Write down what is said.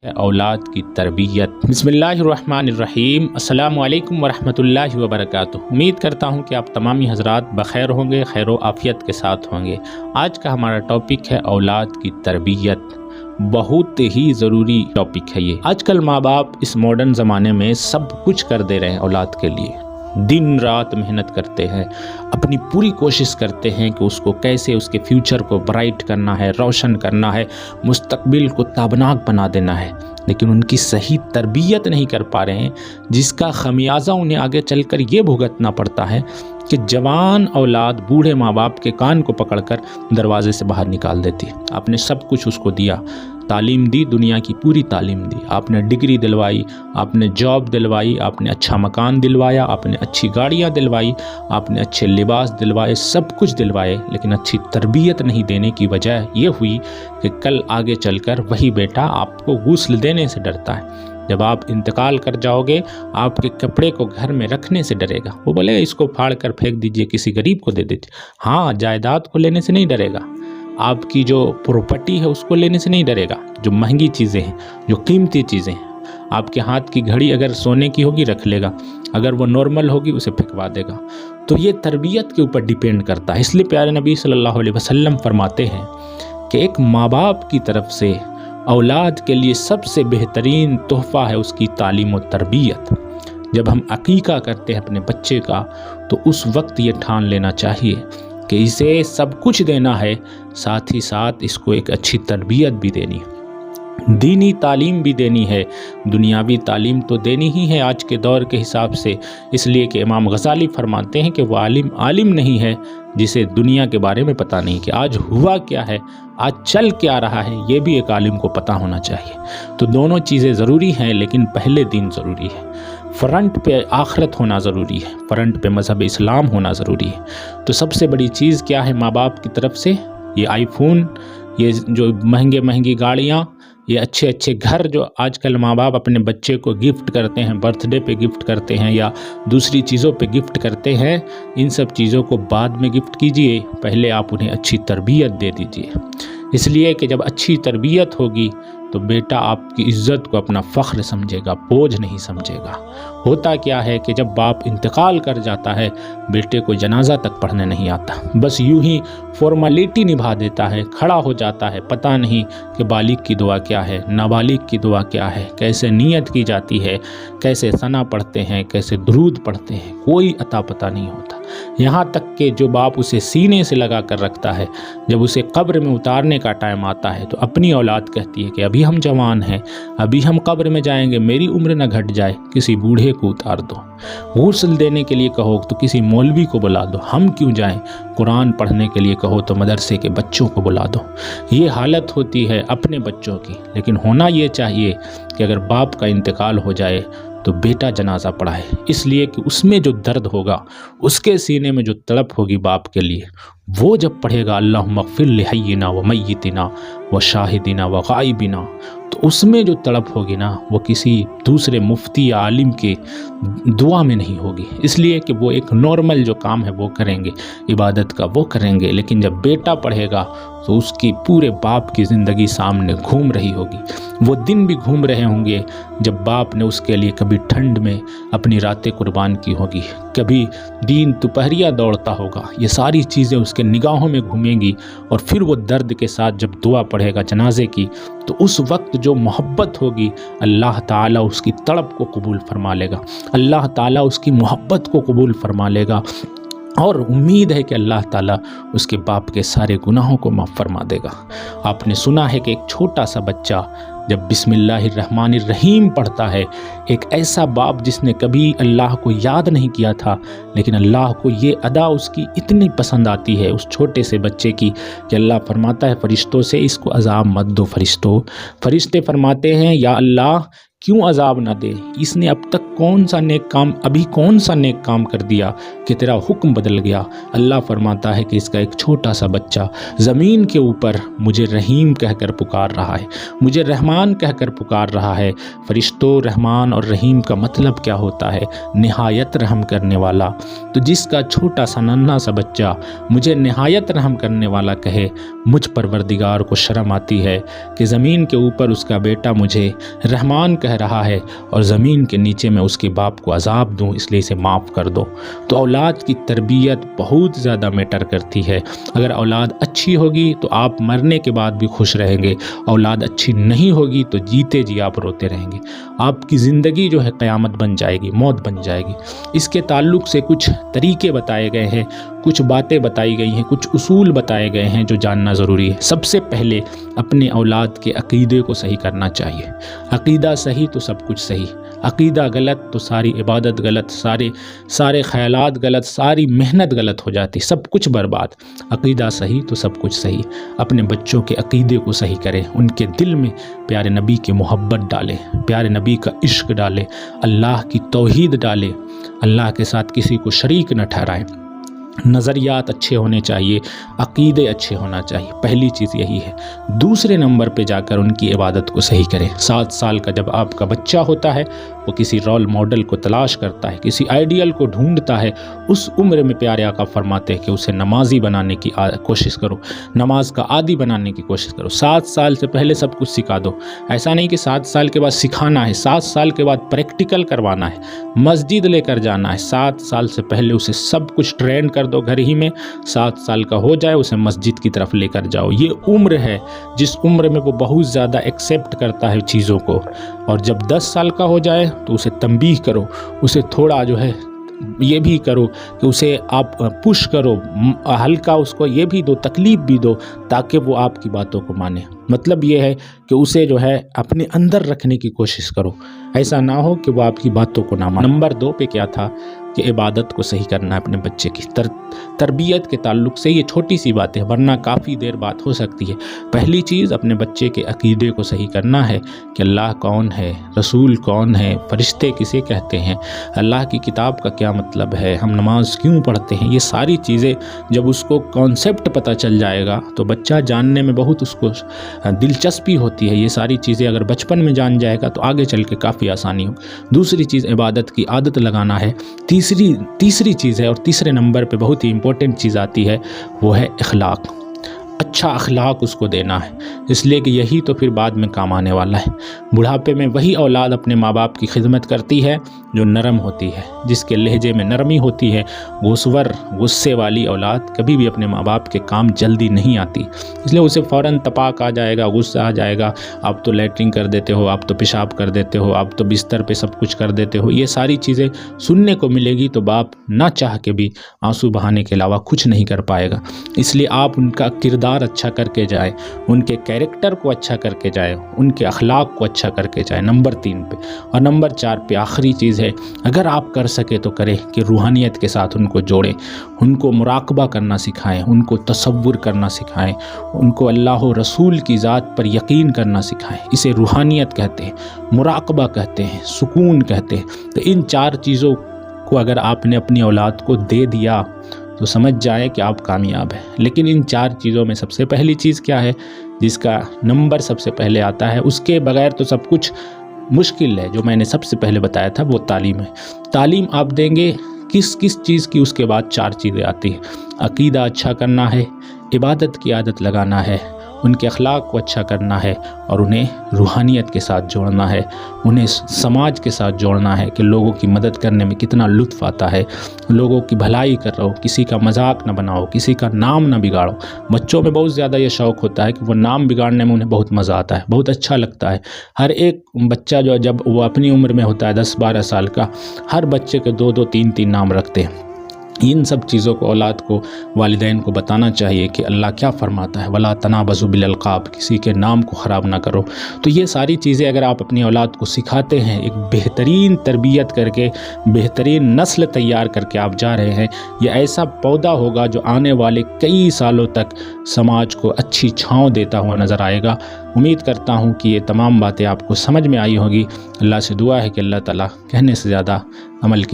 औलाद की तरबियत। बिस्मिल्लाहिर्रहमानिर्रहीम। अस्सलामु अलैकुम वरहमतुल्लाहि वबरकातुहू। उम्मीद करता हूँ कि आप तमामी हज़रात बख़ैर होंगे, खैर व आफ़ियत के साथ होंगे। आज का हमारा टॉपिक है औलाद की तरबियत। बहुत ही ज़रूरी टॉपिक है ये। आजकल माँ बाप इस मॉडर्न ज़माने में सब कुछ कर दे रहे हैं औलाद के लिए, दिन रात मेहनत करते हैं, अपनी पूरी कोशिश करते हैं कि उसको कैसे उसके फ्यूचर को ब्राइट करना है, रोशन करना है, मुस्तकबिल को ताबनाक बना देना है, लेकिन उनकी सही तरबियत नहीं कर पा रहे हैं, जिसका खमियाजा उन्हें आगे चलकर ये भुगतना पड़ता है कि जवान औलाद बूढ़े माँ बाप के कान को पकड़कर दरवाजे से बाहर निकाल देती है। आपने सब कुछ उसको दिया, तालीम दी, दुनिया की पूरी तालीम दी, आपने डिग्री दिलवाई, आपने जॉब दिलवाई, आपने अच्छा मकान दिलवाया, आपने अच्छी गाड़ियाँ दिलवाई, आपने अच्छे लिबास दिलवाए, सब कुछ दिलवाए, लेकिन अच्छी तरबियत नहीं देने की वजह ये हुई कि कल आगे चलकर वही बेटा आपको गुस्ल देने से डरता है। जब आप इंतकाल कर जाओगे, आपके कपड़े को घर में रखने से डरेगा। वो बोलेगा इसको फाड़ कर फेंक दीजिए, किसी गरीब को दे दीजिए। हाँ, जायदाद को लेने से नहीं डरेगा, आपकी जो प्रॉपर्टी है उसको लेने से नहीं डरेगा। जो महंगी चीज़ें हैं, जो कीमती चीज़ें हैं, आपके हाथ की घड़ी अगर सोने की होगी रख लेगा, अगर वो नॉर्मल होगी उसे फेंकवा देगा। तो ये तरबियत के ऊपर डिपेंड करता है। इसलिए प्यारे नबी सल्लल्लाहु अलैहि वसल्लम फरमाते हैं कि एक माँ बाप की तरफ से औलाद के लिए सबसे बेहतरीन तोहफ़ा है उसकी तालीम और तरबियत। जब हम अकीका करते हैं अपने बच्चे का, तो उस वक्त ये ठान लेना चाहिए कि इसे सब कुछ देना है, साथ ही साथ इसको एक अच्छी तरबियत भी देनी है, दीनी तालीम भी देनी है, दुनियावी तालीम तो देनी ही है आज के दौर के हिसाब से। इसलिए कि इमाम गज़ाली फरमाते हैं कि वो आलिम नहीं है जिसे दुनिया के बारे में पता नहीं कि आज हुआ क्या है, आज चल क्या रहा है, ये भी एक आलिम को पता होना चाहिए। तो दोनों चीज़ें ज़रूरी हैं, लेकिन पहले दीन ज़रूरी है, फ्रंट पे आखिरत होना ज़रूरी है, फ्रंट पे मज़हब इस्लाम होना ज़रूरी है। तो सबसे बड़ी चीज़ क्या है माँ बाप की तरफ से? ये आईफोन, ये जो महंगी गाड़ियाँ, ये अच्छे घर जो आजकल माँ बाप अपने बच्चे को गिफ्ट करते हैं, बर्थडे पे गिफ्ट करते हैं या दूसरी चीज़ों पे गिफ्ट करते हैं, इन सब चीज़ों को बाद में गिफ्ट कीजिए, पहले आप उन्हें अच्छी तरबियत दे दीजिए। इसलिए कि जब अच्छी तरबियत होगी तो बेटा आपकी इज़्ज़त को अपना फ़ख्र समझेगा, बोझ नहीं समझेगा। होता क्या है कि जब बाप इंतकाल कर जाता है, बेटे को जनाजा तक पढ़ने नहीं आता, बस यूं ही फॉर्मेलिटी निभा देता है, खड़ा हो जाता है। पता नहीं कि बालिग की दुआ क्या है, नाबालिग की दुआ क्या है, कैसे नियत की जाती है, कैसे सना पढ़ते हैं, कैसे दुरूद पढ़ते हैं, कोई अता पता नहीं होता। यहाँ तक कि जो बाप उसे सीने से लगा कर रखता है, जब उसे कब्र में उतारने का टाइम आता है तो अपनी औलाद कहती है कि अभी हम जवान हैं, अभी हम कब्र में जाएंगे, मेरी उम्र न घट जाए, किसी बूढ़े को उतार दो। गुस्ल देने के लिए कहो तो किसी मौलवी को बुला दो, हम क्यों जाएं। कुरान पढ़ने के लिए कहो तो मदरसे के बच्चों को बुला दो। ये हालत होती है अपने बच्चों की। लेकिन होना ये चाहिए कि अगर बाप का इंतकाल हो जाए तो बेटा जनाजा पढ़ाए, इसलिए कि उसमें जो दर्द होगा, उसके सीने में जो तड़प होगी बाप के लिए, वो जब पढ़ेगा अल्लाहुम्मा ग़फ़िर लिहय्यिना व मय्यितिना व शाहिदिना व ग़ाइबिना, तो उसमें जो तड़प होगी ना, वो किसी दूसरे मुफ्ती या आलिम के दुआ में नहीं होगी। इसलिए कि वो एक नॉर्मल जो काम है वो करेंगे, इबादत का वो करेंगे, लेकिन जब बेटा पढ़ेगा तो उसकी पूरे बाप की ज़िंदगी सामने घूम रही होगी। वो दिन भी घूम रहे होंगे जब बाप ने उसके लिए कभी ठंड में अपनी रातें कुर्बान की होगी, कभी दीन दोपहरिया दौड़ता होगा। ये सारी चीज़ें उसके निगाहों में घूमेंगी, और फिर वो दर्द के साथ जब दुआ पढ़ेगा जनाजे की, तो उस वक्त जो मोहब्बत होगी, अल्लाह ताला उसकी तड़प को कबूल फरमा लेगा, अल्लाह ताला उसकी मोहब्बत को कबूल फरमा लेगा, और उम्मीद है कि अल्लाह ताला उसके बाप के सारे गुनाहों को माफ़ फरमा देगा। आपने सुना है कि एक छोटा सा बच्चा जब बिस्मिल्लाहिर्रहमानिर्रहीम पढ़ता है, एक ऐसा बाप जिसने कभी अल्लाह को याद नहीं किया था, लेकिन अल्लाह को ये अदा उसकी इतनी पसंद आती है उस छोटे से बच्चे की, कि अल्लाह फरमाता है फरिश्तों से इसको अज़ाब मत दो। फरिश्ते फरमाते हैं या अल्लाह क्यों अजाब ना दे, इसने अब तक कौन सा नेक काम कर दिया कि तेरा हुक्म बदल गया। अल्लाह फरमाता है कि इसका एक छोटा सा बच्चा ज़मीन के ऊपर मुझे रहीम कहकर पुकार रहा है, मुझे रहमान कहकर पुकार रहा है। फरिश्तों, रहमान और रहीम का मतलब क्या होता है? निहायत रहम करने वाला। तो जिसका छोटा सा नन्हा सा बच्चा मुझे निहायत रहम करने वाला कहे, मुझ परवरदिगार को शर्म आती है कि ज़मीन के ऊपर उसका बेटा मुझे रहमान कह रहा है और ज़मीन के नीचे मैं उसके बाप को अजाब दूं, इसलिए इसे माफ़ कर दो। तो औलाद की तरबियत बहुत ज़्यादा मैटर करती है। अगर औलाद अच्छी होगी तो आप मरने के बाद भी खुश रहेंगे, औलाद अच्छी नहीं होगी तो जीते जी आप रोते रहेंगे। आपकी ज़िंदगी जो है क़यामत बन जाएगी, मौत बन जाएगी। इसके ताल्लुक़ से कुछ तरीके बताए गए हैं, कुछ बातें बताई गई हैं, कुछ उसूल बताए गए हैं जो जानना ज़रूरी है। सबसे पहले अपने औलाद के अक़ीदे को सही करना चाहिए। अक़ीदा सही तो सब कुछ सही, अक़ीदा गलत तो सारी इबादत गलत, सारे ख़यालात गलत, सारी मेहनत गलत हो जाती, सब कुछ बर्बाद। अक़ीदा सही तो सब कुछ सही। अपने बच्चों के अक़ीदे को सही करें, उनके दिल में प्यारे नबी की मोहब्बत डालें, प्यारे नबी का इश्क डालें, अल्लाह की तौहीद डालें, अल्लाह के साथ किसी को शरीक न ठहराएं। नज़रियात अच्छे होने चाहिए, अक़ीदे अच्छे होना चाहिए, पहली चीज़ यही है। दूसरे नंबर पे जाकर उनकी इबादत को सही करें। 7 साल का जब आपका बच्चा होता है वो किसी रोल मॉडल को तलाश करता है, किसी आइडियल को ढूंढता है। उस उम्र में प्यारे आका फरमाते हैं कि उसे नमाजी बनाने की कोशिश करो, नमाज का आदी बनाने की कोशिश करो। 7 साल से पहले सब कुछ सिखा दो। ऐसा नहीं कि 7 साल के बाद सिखाना है, 7 साल के बाद प्रैक्टिकल करवाना है, मस्जिद लेकर जाना है। 7 साल से पहले उसे सब कुछ ट्रेन कर दो घर ही में। 7 साल का हो जाए उसे मस्जिद की तरफ लेकर जाओ। ये उम्र है जिस उम्र में वो बहुत ज़्यादा एक्सेप्ट करता है चीज़ों को। और जब 10 साल का हो जाए तो उसे तंबीह करो, उसे थोड़ा जो है ये भी करो कि उसे आप पुश करो, हल्का उसको ये भी दो, तकलीफ़ भी दो, ताकि वो आपकी बातों को माने। मतलब ये है कि उसे जो है अपने अंदर रखने की कोशिश करो, ऐसा ना हो कि वो आपकी बातों को ना माने। नंबर 2 पे क्या था कि इबादत को सही करना है अपने बच्चे की। तरबियत के ताल्लुक़ से ये छोटी सी बात है, वरना काफ़ी देर बात हो सकती है। पहली चीज़ अपने बच्चे के अक़ीदे को सही करना है कि अल्लाह कौन है, रसूल कौन है, फ़रिश्ते किसे कहते हैं, अल्लाह की किताब का क्या मतलब है, हम नमाज क्यों पढ़ते हैं। ये सारी चीज़ें जब उसको कॉन्सेप्ट पता चल जाएगा तो बच्चा जानने में बहुत उसको दिलचस्पी होती है। ये सारी चीज़ें अगर बचपन में जान जाएगा तो आगे चल के काफ़ी आसानी हो। दूसरी चीज़ इबादत की आदत लगाना है। तीसरी चीज़ है और तीसरे नंबर पे बहुत ही इम्पोर्टेंट चीज़ आती है, वो है अखलाक। अच्छा अखलाक उसको देना है, इसलिए कि यही तो फिर बाद में काम आने वाला है। बुढ़ापे में वही औलाद अपने माँ बाप की खिदमत करती है जो नरम होती है, जिसके लहजे में नरमी होती है। गुस्से वाली औलाद कभी भी अपने माँ बाप के काम जल्दी नहीं आती, इसलिए उसे फ़ौरन तपाक आ जाएगा, गुस्सा आ जाएगा। आप तो लैट्रिन कर देते हो, आप तो पेशाब कर देते हो, आप तो बिस्तर पे सब कुछ कर देते हो। ये सारी चीज़ें सुनने को मिलेगी तो बाप ना चाह के भी आंसू बहाने के अलावा कुछ नहीं कर पाएगा। इसलिए आप उनका किरदार अच्छा करके जाए, उनके कैरेक्टर को अच्छा करके जाए, उनके अखलाक को अच्छा करके जाए, नंबर 3 पे। और नंबर 4 पे आखिरी चीज़ है, अगर आप कर सके तो करें कि रूहानियत के साथ उनको जोड़ें, उनको मुराकबा करना सिखाएं, उनको तसव्वुर करना सिखाएं, उनको अल्लाह और रसूल की ज़ात पर यकीन करना सिखाएं। इसे रूहानियत कहते हैं, मुराकबा कहते हैं, सुकून कहते हैं। तो इन 4 चीज़ों को अगर आपने अपनी औलाद को दे दिया तो समझ जाए कि आप कामयाब हैं। लेकिन इन 4 चीज़ों में सबसे पहली चीज़ क्या है, जिसका नंबर सबसे पहले आता है, उसके बगैर तो सब कुछ मुश्किल है। जो मैंने सबसे पहले बताया था वो तालीम है। तालीम आप देंगे किस चीज़ की, उसके बाद 4 चीज़ें आती हैं। अक़ीदा अच्छा करना है, इबादत की आदत लगाना है, उनके अखलाक को अच्छा करना है और उन्हें रूहानियत के साथ जोड़ना है, उन्हें समाज के साथ जोड़ना है कि लोगों की मदद करने में कितना लुत्फ़ आता है, लोगों की भलाई कर रहो, किसी का मजाक न बनाओ, किसी का नाम न बिगाड़ो। बच्चों में बहुत ज़्यादा ये शौक़ होता है कि वो नाम बिगाड़ने में उन्हें बहुत मज़ा आता है, बहुत अच्छा लगता है। हर एक बच्चा जो जब वो अपनी उम्र में होता है 10-12 साल का, हर बच्चे के 2-2 3-3 नाम रखते हैं। ان سب چیزوں کو اولاد کو والدین کو بتانا چاہیے کہ اللہ کیا فرماتا ہے، ولا تنابزوا بالالقاب، کسی کے نام کو خراب نہ کرو۔ تو یہ ساری چیزیں اگر آپ اپنی اولاد کو سکھاتے ہیں، ایک بہترین تربیت کر کے بہترین نسل تیار کر کے آپ جا رہے ہیں، یہ ایسا پودا ہوگا جو آنے والے کئی سالوں تک سماج کو اچھی چھاؤں دیتا ہوا نظر آئے گا۔ امید کرتا ہوں کہ یہ تمام باتیں آپ کو سمجھ میں آئی ہوگی۔ اللہ سے دعا ہے کہ اللہ تعالیٰ کہنے سے زیادہ عمل کی